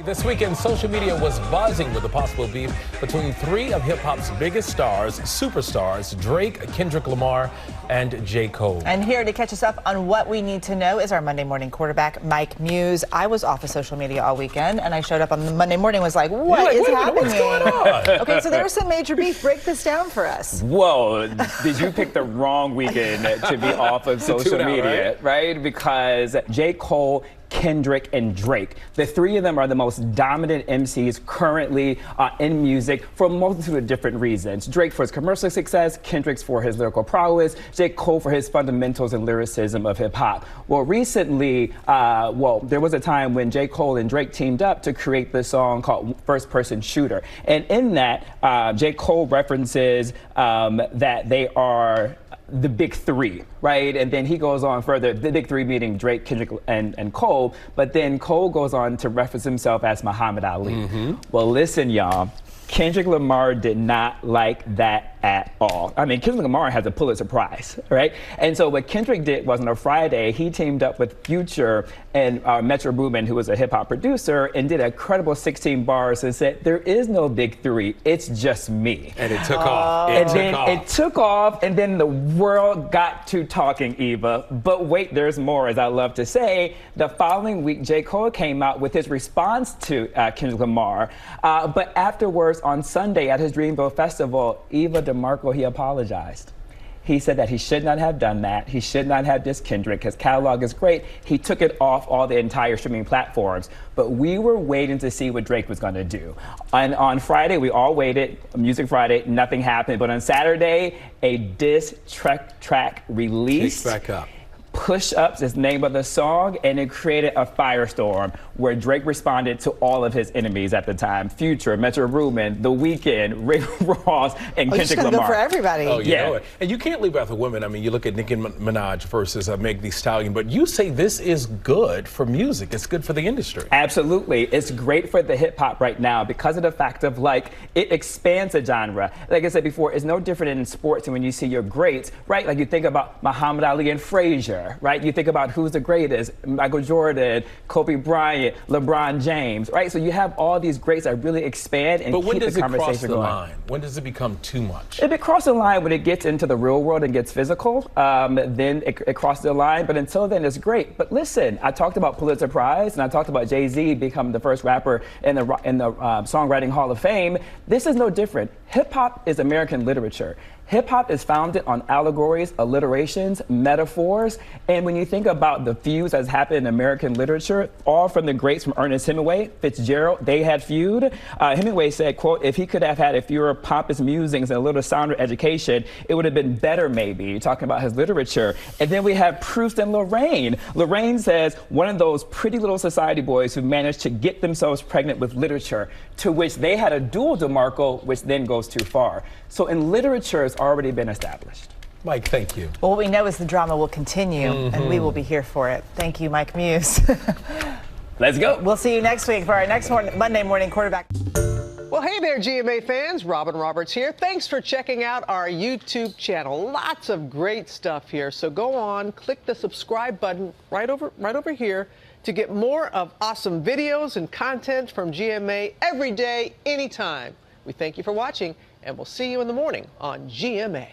This weekend, social media was buzzing with the possible beef between three of hip-hop's biggest stars, superstars, Drake, Kendrick Lamar, and J. Cole. And here to catch us up on what we need to know is our Monday morning quarterback, Mike Muse. I was off of social media all weekend, and I showed up on the Monday morning and was like, what is happening? What's going on? Okay, so there was some major beef. Break this down for us. Whoa, did you pick the wrong weekend to be off of social media, right? Because J. Cole, Kendrick, and Drake. The three of them are the most dominant MCs currently in music for a multitude of different reasons. Drake for his commercial success, Kendrick for his lyrical prowess, J. Cole for his fundamentals and lyricism of hip hop. Well, recently, there was a time when J. Cole and Drake teamed up to create this song called First Person Shooter. And in that, J. Cole references that they are the big three, right? And then he goes on further, the big three meaning Drake, Kendrick, and Cole, but then Cole goes on to reference himself as Muhammad Ali. Well, listen, y'all, Kendrick Lamar did not like that at all. I mean, Kendrick Lamar has a Pulitzer Prize, right? And so what Kendrick did was on a Friday, he teamed up with Future and Metro Boomin, who was a hip hop producer, and did a credible 16 bars and said, there is no big three, it's just me. And it took off. It took off, and then the world got to talking, Eva. But wait, there's more, as I love to say. The following week, J. Cole came out with his response to Kendrick Lamar. But afterwards, on Sunday at his Dreamville Festival, Eva DeMarco, he apologized. He said that he should not have done that. He should not have dissed Kendrick. His catalog is great. He took it off all the entire streaming platforms. But we were waiting to see what Drake was going to do. And on Friday, we all waited. Music Friday, nothing happened. But on Saturday, a diss track released. Kick back up. Push Ups is the name of the song, and it created a firestorm where Drake responded to all of his enemies at the time: Future, Metro Boomin, The Weeknd, Rick Ross, and Kendrick Lamar. Go for everybody. Oh, yeah. And you can't leave out the women. I mean, you look at Nicki Minaj versus Meg Thee Stallion, but you say this is good for music. It's good for the industry. Absolutely. It's great for the hip hop right now because of the fact of, like, it expands the genre. Like I said before, it's no different in sports. And when you see your greats, right? Like you think about Muhammad Ali and Frazier. Right? You think about who's the greatest: Michael Jordan, Kobe Bryant, LeBron James, right? So you have all these greats that really expand and keep the conversation going. Line? When does it become too much? If it crosses the line when it gets into the real world and gets physical, then it crosses the line. But until then, it's great. But listen, I talked about Pulitzer Prize, and I talked about Jay-Z becoming the first rapper in the Songwriting Hall of Fame. This is no different. Hip hop is American literature. Hip hop is founded on allegories, alliterations, metaphors, and when you think about the feuds that's happened in American literature, all from the greats, from Ernest Hemingway, Fitzgerald, they had feud. Hemingway said, quote, if he could have had fewer pompous musings and a little sounder education, it would have been better maybe, talking about his literature. And then we have Proust and Lorraine. Lorraine says, one of those pretty little society boys who managed to get themselves pregnant with literature, to which they had a dual DeMarco, which then goes too far. So in literature, it's already been established. Mike, thank you. Well, what we know is the drama will continue, and we will be here for it. Thank you, Mike Muse. Let's go. We'll see you next week for our next Monday morning quarterback. Well, hey there, GMA fans. Robin Roberts here. Thanks for checking out our YouTube channel. Lots of great stuff here. So go on, click the subscribe button right over here to get more of awesome videos and content from GMA every day, anytime. We thank you for watching, and we'll see you in the morning on GMA.